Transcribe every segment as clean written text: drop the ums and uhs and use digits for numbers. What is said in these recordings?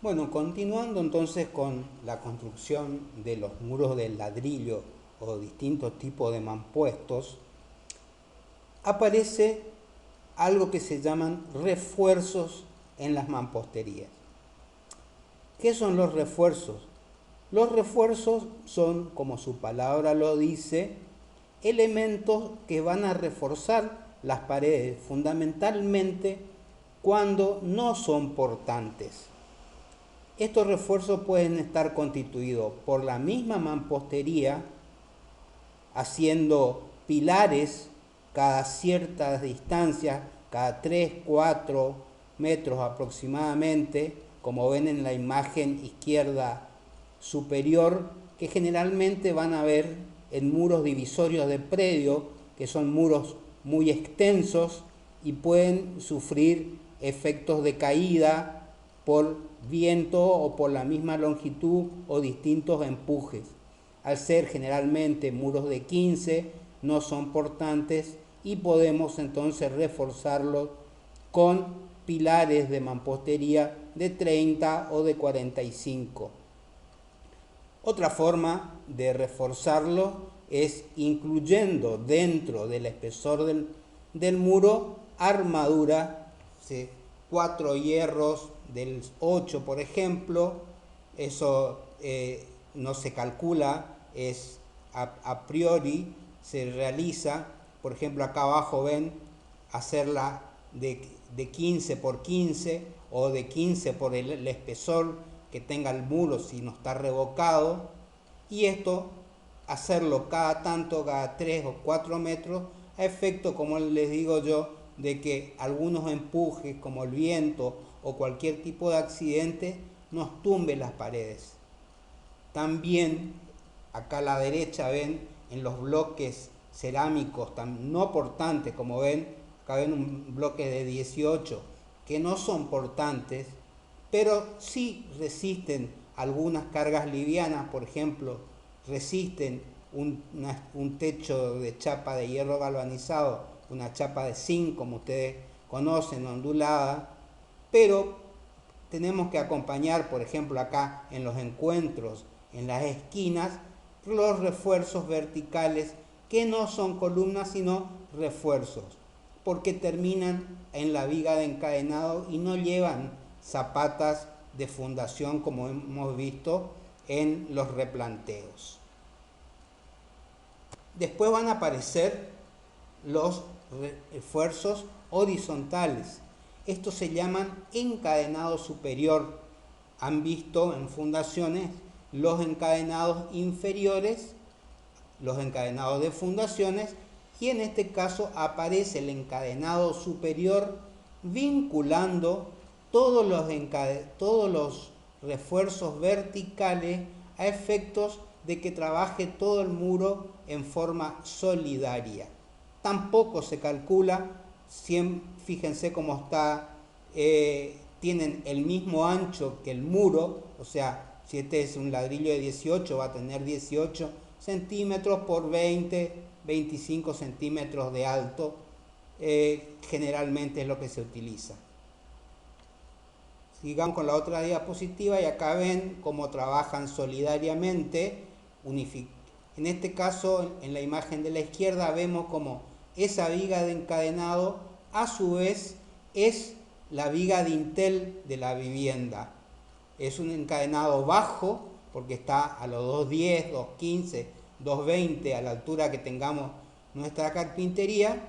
Bueno, continuando entonces con la construcción de los muros de ladrillo o distintos tipos de mampuestos, aparece algo que se llaman refuerzos en las mamposterías. ¿Qué son los refuerzos? Los refuerzos son, como su palabra lo dice, elementos que van a reforzar las paredes, fundamentalmente cuando no son portantes. Estos refuerzos pueden estar constituidos por la misma mampostería, haciendo pilares cada cierta distancia, cada 3, 4 metros aproximadamente, como ven en la imagen izquierda superior, que generalmente van a ver en muros divisorios de predio, que son muros muy extensos y pueden sufrir efectos de caída por viento o por la misma longitud o distintos empujes. Al ser generalmente muros de 15, no son portantes y podemos entonces reforzarlos con pilares de mampostería de 30 o de 45. Otra forma de reforzarlo es incluyendo dentro del espesor del muro armadura, ¿sí? 4 hierros del 8, por ejemplo. Eso no se calcula, es a priori, se realiza. Por ejemplo, acá abajo ven hacerla de 15 por 15 o de 15 por el espesor que tenga el muro si no está revocado, y esto hacerlo cada tanto, cada 3 o 4 metros, a efecto, como les digo yo, de que algunos empujes como el viento o cualquier tipo de accidente nos tumbe las paredes. También acá a la derecha ven en los bloques cerámicos no portantes, como ven, acá ven un bloque de 18 que no son portantes, pero sí resisten algunas cargas livianas. Por ejemplo, resisten un techo de chapa de hierro galvanizado, una chapa de zinc, como ustedes conocen, ondulada, pero tenemos que acompañar, por ejemplo, acá en los encuentros, en las esquinas, los refuerzos verticales que no son columnas sino refuerzos, porque terminan en la viga de encadenado y no llevan zapatas de fundación como hemos visto en los replanteos. Después van a aparecer los refuerzos horizontales. Estos se llaman encadenado superior. Han visto en fundaciones los encadenados inferiores, los encadenados de fundaciones, y en este caso aparece el encadenado superior vinculando todos los refuerzos verticales a efectos de que trabaje todo el muro en forma solidaria. Tampoco se calcula, fíjense cómo está, tienen el mismo ancho que el muro, o sea, si este es un ladrillo de 18 va a tener 18 centímetros por 25 centímetros de alto, generalmente es lo que se utiliza. Sigamos con la otra diapositiva y acá ven cómo trabajan solidariamente. En este caso, en la imagen de la izquierda, vemos como esa viga de encadenado a su vez es la viga dintel de la vivienda. Es un encadenado bajo porque está a los 210, 215, 220 a la altura que tengamos nuestra carpintería,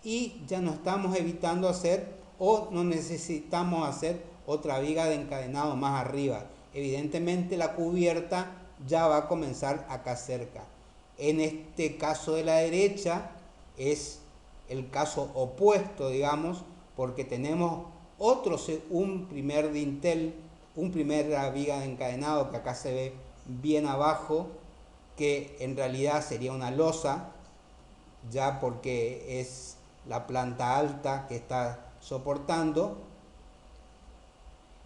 y ya no estamos evitando hacer o no necesitamos hacer otra viga de encadenado más arriba. Evidentemente la cubierta ya va a comenzar acá cerca. En este caso de la derecha es el caso opuesto, digamos, porque tenemos un primer dintel, un primer viga de encadenado que acá se ve bien abajo, que en realidad sería una losa, ya porque es la planta alta que está soportando,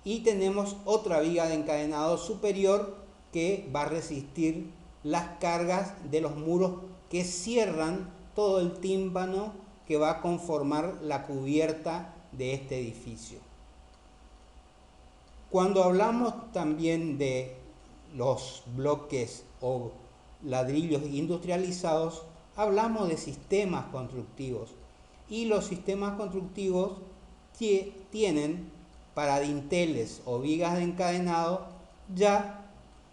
y tenemos otra viga de encadenado superior que va a resistir las cargas de los muros que cierran todo el tímpano que va a conformar la cubierta de este edificio. Cuando hablamos también de los bloques o ladrillos industrializados, hablamos de sistemas constructivos. Y los sistemas constructivos tienen para dinteles o vigas de encadenado ya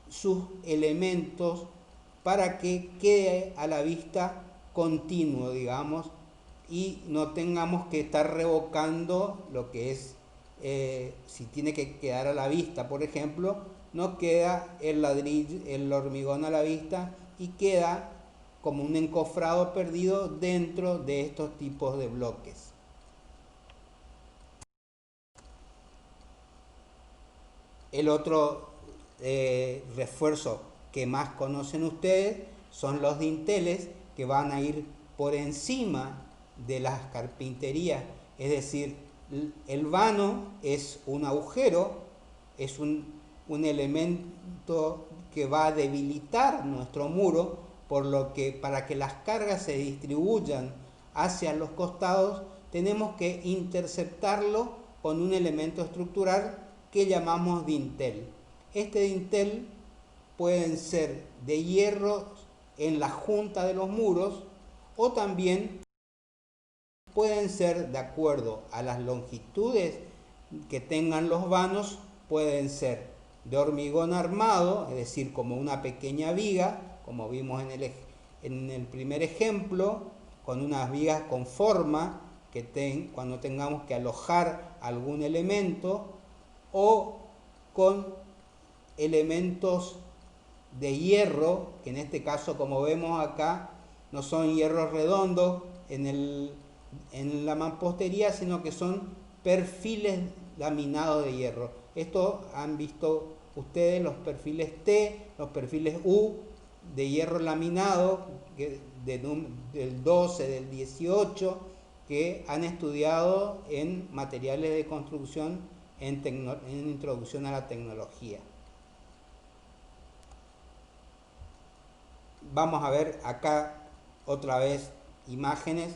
sus elementos para que quede a la vista continuo, digamos, y no tengamos que estar revocando lo que es, si tiene que quedar a la vista, por ejemplo, no queda el ladrillo, el hormigón a la vista y queda como un encofrado perdido dentro de estos tipos de bloques. El otro refuerzo que más conocen ustedes son los dinteles, que van a ir por encima de las carpinterías, es decir, el vano es un agujero, es un elemento que va a debilitar nuestro muro, por lo que para que las cargas se distribuyan hacia los costados tenemos que interceptarlo con un elemento estructural que llamamos dintel. Este dintel pueden ser de hierro en la junta de los muros o también pueden ser, de acuerdo a las longitudes que tengan los vanos, pueden ser de hormigón armado, es decir, como una pequeña viga, como vimos en el primer ejemplo, con unas vigas con forma cuando tengamos que alojar algún elemento, o con elementos de hierro, que en este caso, como vemos acá, no son hierros redondos en la mampostería, sino que son perfiles laminados de hierro. Esto han visto ustedes los perfiles T, los perfiles U de hierro laminado del 12, del 18, que han estudiado en materiales de construcción en introducción a la tecnología. Vamos a ver acá otra vez imágenes.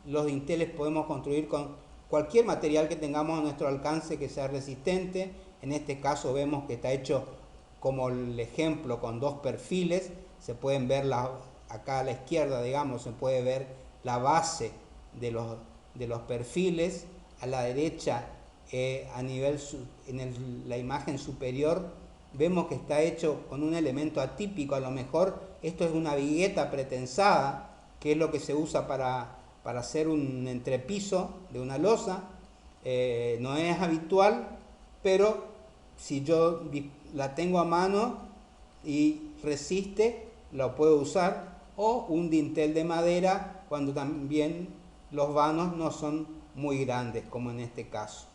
Los dinteles podemos construir con cualquier material que tengamos a nuestro alcance que sea resistente. En este caso vemos que está hecho como el ejemplo con dos perfiles. Se pueden ver acá a la izquierda, digamos, se puede ver la base de los perfiles. A la derecha, la imagen superior, vemos que está hecho con un elemento atípico. A lo mejor esto es una vigueta pretensada, que es lo que se usa para hacer un entrepiso de una losa. No es habitual, pero si yo la tengo a mano y resiste, lo puedo usar. O un dintel de madera, cuando también los vanos no son muy grandes, como en este caso.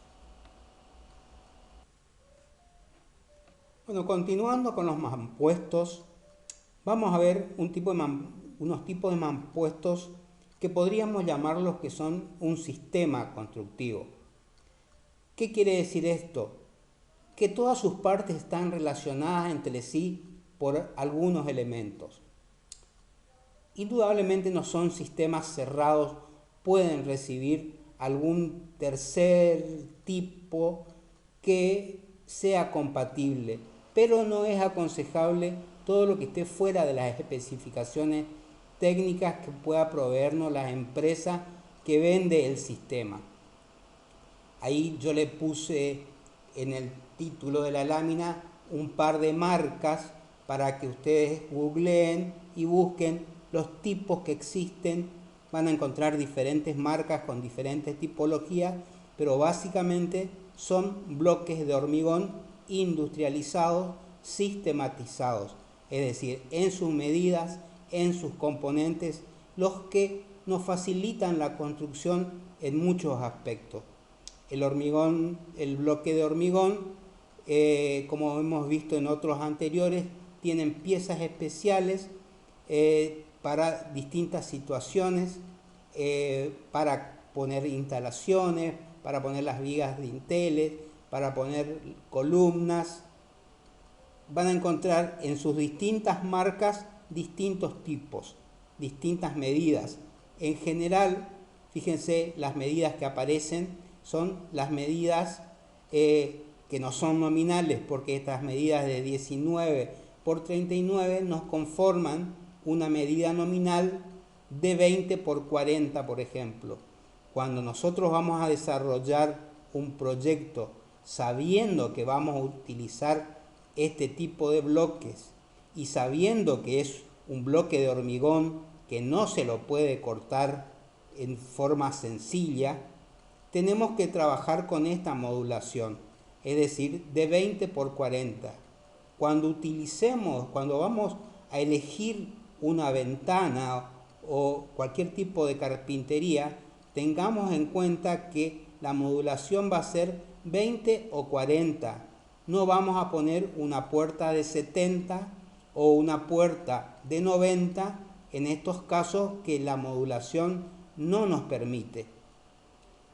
Bueno, continuando con los mampuestos, vamos a ver unos tipos de mampuestos que podríamos llamarlos que son un sistema constructivo. ¿Qué quiere decir esto? Que todas sus partes están relacionadas entre sí por algunos elementos. Indudablemente no son sistemas cerrados, pueden recibir algún tercer tipo que sea compatible, pero no es aconsejable todo lo que esté fuera de las especificaciones técnicas que pueda proveernos la empresa que vende el sistema. Ahí yo le puse en el título de la lámina un par de marcas para que ustedes googleen y busquen los tipos que existen. Van a encontrar diferentes marcas con diferentes tipologías, pero básicamente son bloques de hormigón industrializados, sistematizados, es decir, en sus medidas, en sus componentes, los que nos facilitan la construcción en muchos aspectos. El bloque de hormigón, como hemos visto en otros anteriores, tienen piezas especiales para distintas situaciones, para poner instalaciones, para poner las vigas de dinteles, para poner columnas. Van a encontrar en sus distintas marcas distintos tipos, distintas medidas. En general, fíjense, las medidas que aparecen son las medidas que que no son nominales, porque estas medidas de 19 por 39 nos conforman una medida nominal de 20 por 40, por ejemplo. Cuando nosotros vamos a desarrollar un proyecto sabiendo que vamos a utilizar este tipo de bloques y sabiendo que es un bloque de hormigón que no se lo puede cortar en forma sencilla, tenemos que trabajar con esta modulación, es decir, de 20 por 40. Cuando vamos a elegir una ventana o cualquier tipo de carpintería, tengamos en cuenta que la modulación va a ser 20 o 40. No vamos a poner una puerta de 70 o una puerta de 90 en estos casos que la modulación no nos permite.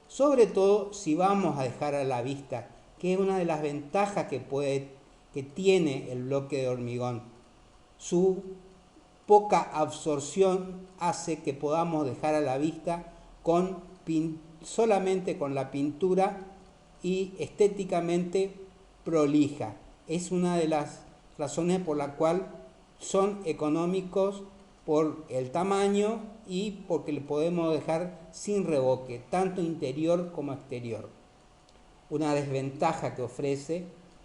Sobre todo si vamos a dejar a la vista, que es una de las ventajas que tiene el bloque de hormigón. Su poca absorción hace que podamos dejar a la vista solamente con la pintura y estéticamente prolija. Es una de las razones por la cual son económicos por el tamaño y porque le podemos dejar sin revoque, tanto interior como exterior. Una desventaja que ofrece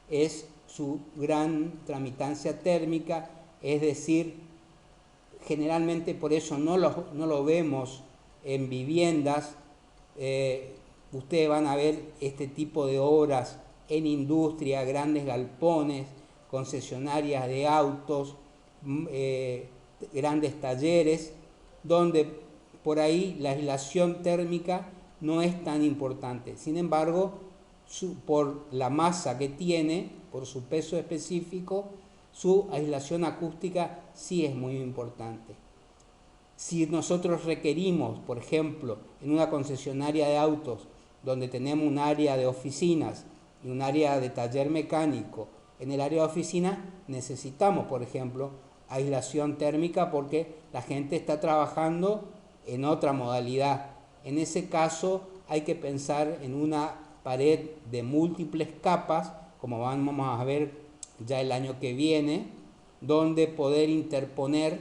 es su gran tramitancia térmica, es decir, generalmente por eso no lo vemos en viviendas. Ustedes van a ver este tipo de obras en industria, grandes galpones, concesionarias de autos, grandes talleres, donde por ahí la aislación térmica no es tan importante. Sin embargo, por la masa que tiene, por su peso específico, su aislación acústica sí es muy importante. Si nosotros requerimos, por ejemplo, en una concesionaria de autos, donde tenemos un área de oficinas y un área de taller mecánico, en el área de oficina necesitamos, por ejemplo, aislación térmica porque la gente está trabajando en otra modalidad. En ese caso hay que pensar en una pared de múltiples capas, como vamos a ver ya el año que viene, donde poder interponer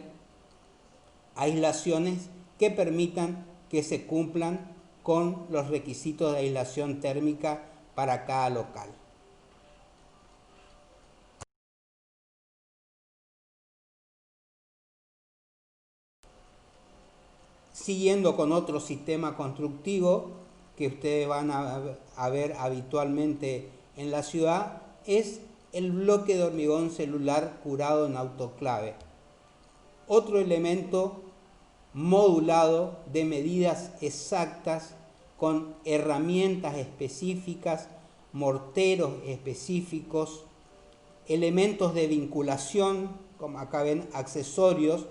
aislaciones que permitan que se cumplan con los requisitos de aislación térmica para cada local. Siguiendo con otro sistema constructivo que ustedes van a ver habitualmente en la ciudad, es el bloque de hormigón celular curado en autoclave. Otro elemento modulado de medidas exactas con herramientas específicas, morteros específicos, elementos de vinculación, como acá ven, accesorios,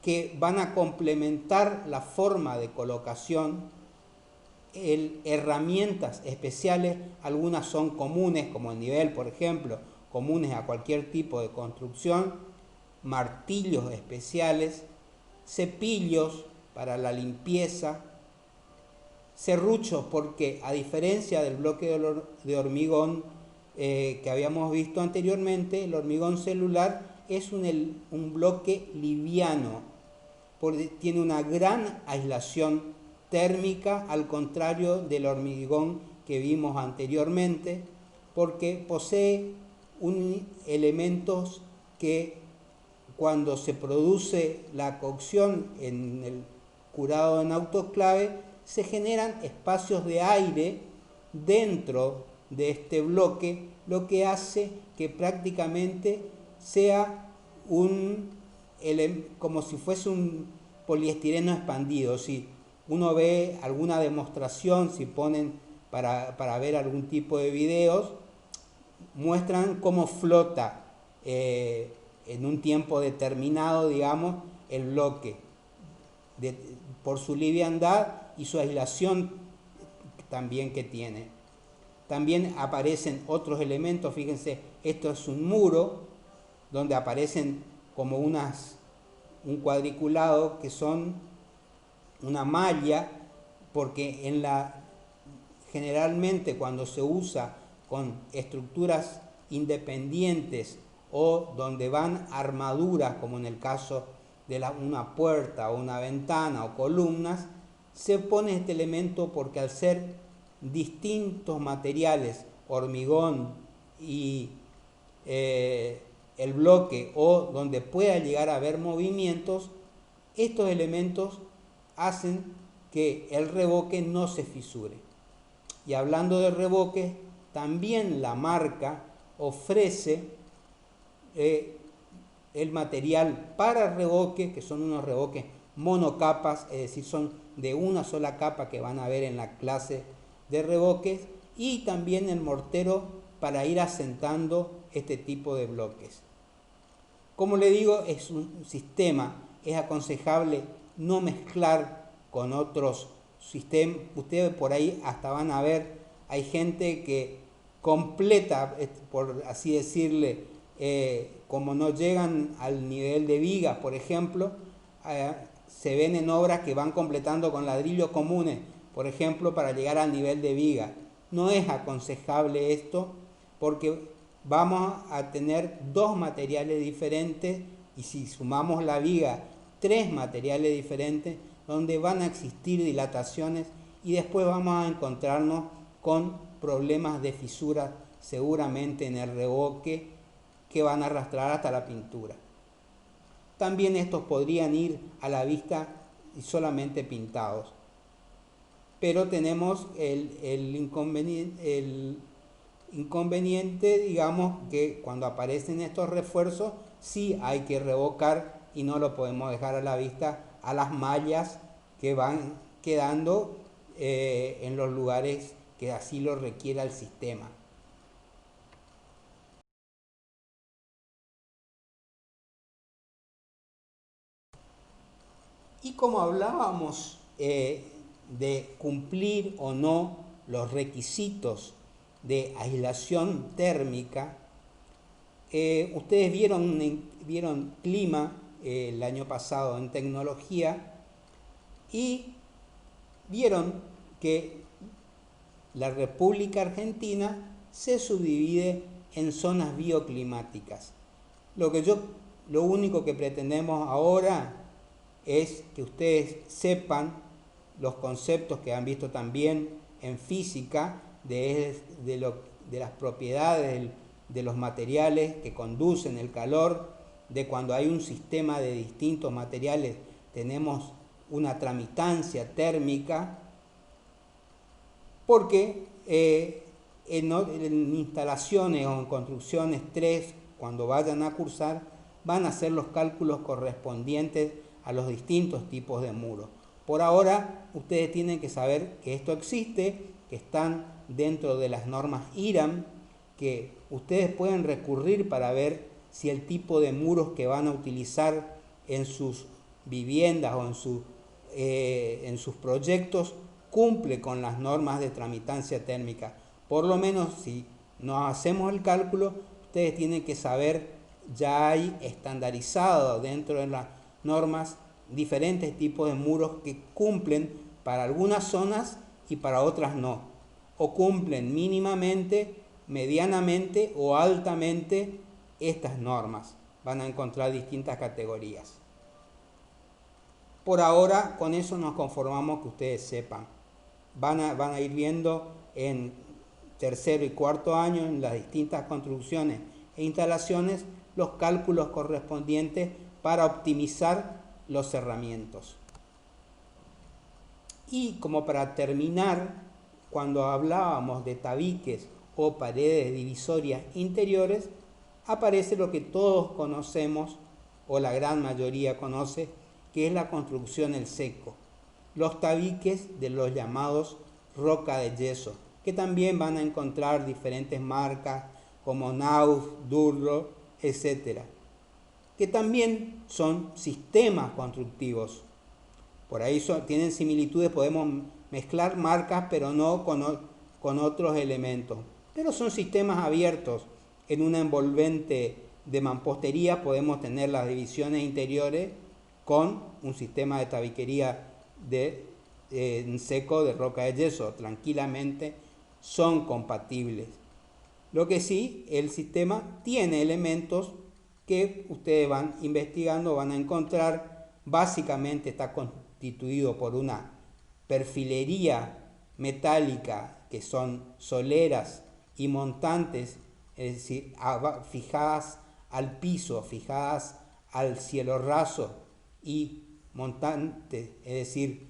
que van a complementar la forma de colocación, herramientas especiales, algunas son comunes, como el nivel, por ejemplo, comunes a cualquier tipo de construcción, martillos especiales, cepillos para la limpieza, serruchos, porque a diferencia del bloque de hormigón que habíamos visto anteriormente, el hormigón celular es un bloque liviano, porque tiene una gran aislación térmica, al contrario del hormigón que vimos anteriormente, porque posee elementos que cuando se produce la cocción en el curado en autoclave, se generan espacios de aire dentro de este bloque, lo que hace que prácticamente sea como si fuese un poliestireno expandido. Si uno ve alguna demostración, si ponen para ver algún tipo de videos, muestran cómo flota en un tiempo determinado, digamos, el bloque, por su liviandad y su aislación también que tiene. También aparecen otros elementos, fíjense, esto es un muro donde aparecen como un cuadriculado que son una malla, porque generalmente cuando se usa con estructuras independientes o donde van armaduras, como en el caso de una puerta o una ventana o columnas, se pone este elemento porque al ser distintos materiales, hormigón y el bloque, o donde pueda llegar a haber movimientos, estos elementos hacen que el revoque no se fisure. Y hablando de revoque, también la marca ofrece el material para revoque, que son unos revoques monocapas, es decir, son de una sola capa que van a ver en la clase de revoques, y también el mortero para ir asentando este tipo de bloques. Como le digo, es un sistema, es aconsejable no mezclar con otros sistemas. Ustedes por ahí hasta van a ver, hay gente que completa, por así decirle, como no llegan al nivel de vigas, por ejemplo, se ven en obras que van completando con ladrillos comunes, por ejemplo, para llegar al nivel de viga. No es aconsejable esto porque vamos a tener dos materiales diferentes, y si sumamos la viga, tres materiales diferentes, donde van a existir dilataciones y después vamos a encontrarnos con problemas de fisura seguramente en el revoque que van a arrastrar hasta la pintura. También estos podrían ir a la vista y solamente pintados. Pero tenemos el inconveniente, digamos, que cuando aparecen estos refuerzos, sí hay que revocar y no lo podemos dejar a la vista a las mallas que van quedando en los lugares que así lo requiera el sistema. Y como hablábamos de cumplir o no los requisitos de aislación térmica, ustedes vieron clima el año pasado en tecnología y vieron que la República Argentina se subdivide en zonas bioclimáticas. Lo único que pretendemos ahora es que ustedes sepan los conceptos que han visto también en física de las propiedades de los materiales que conducen el calor, de cuando hay un sistema de distintos materiales tenemos una tramitancia térmica, porque en instalaciones o en construcciones 3, cuando vayan a cursar, van a hacer los cálculos correspondientes a los distintos tipos de muros. Por ahora, ustedes tienen que saber que esto existe, que están dentro de las normas IRAM, que ustedes pueden recurrir para ver si el tipo de muros que van a utilizar en sus viviendas o en sus proyectos cumple con las normas de tramitancia térmica. Por lo menos, si no hacemos el cálculo, ustedes tienen que saber, ya hay estandarizado dentro de las normas diferentes tipos de muros que cumplen para algunas zonas y para otras no, o cumplen mínimamente, medianamente o altamente estas normas. Van a encontrar distintas categorías. Por ahora, con eso nos conformamos, que ustedes sepan. Van a ir viendo en tercero y cuarto año, en las distintas construcciones e instalaciones, los cálculos correspondientes para optimizar los cerramientos. Y como para terminar, cuando hablábamos de tabiques o paredes divisorias interiores, aparece lo que todos conocemos, o la gran mayoría conoce, que es la construcción en seco. Los tabiques de los llamados roca de yeso, que también van a encontrar diferentes marcas como Nauf, Durro, etc., que también son sistemas constructivos. Por ahí tienen similitudes, podemos mezclar marcas, pero no con otros elementos. Pero son sistemas abiertos. En una envolvente de mampostería podemos tener las divisiones interiores con un sistema de tabiquería en seco de roca de yeso. Tranquilamente son compatibles. Lo que sí, el sistema tiene elementos que ustedes van investigando, van a encontrar. Básicamente está constituido por una perfilería metálica, que son soleras y montantes, es decir, fijadas al piso, fijadas al cielo raso, y montantes, es decir,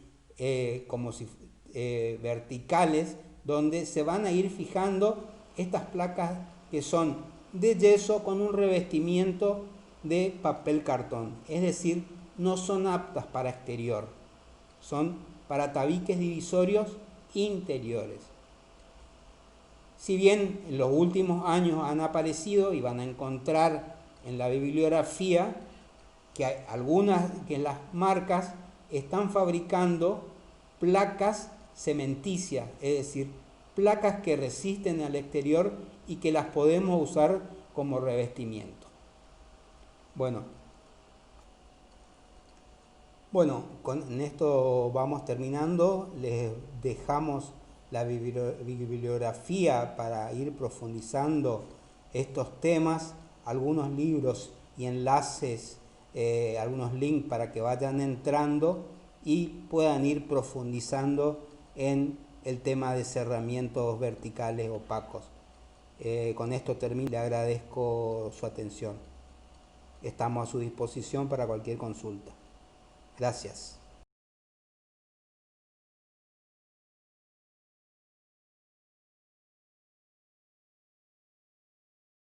como si verticales, donde se van a ir fijando estas placas que son de yeso con un revestimiento de papel cartón, es decir, no son aptas para exterior, son para tabiques divisorios interiores. Si bien en los últimos años han aparecido y van a encontrar en la bibliografía que hay algunas que las marcas están fabricando placas cementicias, es decir, placas que resisten al exterior y que las podemos usar como revestimiento. Bueno, con esto vamos terminando. Les dejamos la bibliografía para ir profundizando estos temas, algunos libros y enlaces, algunos links para que vayan entrando y puedan ir profundizando en el tema de cerramientos verticales opacos. Con esto termino, le agradezco su atención. Estamos a su disposición para cualquier consulta. Gracias.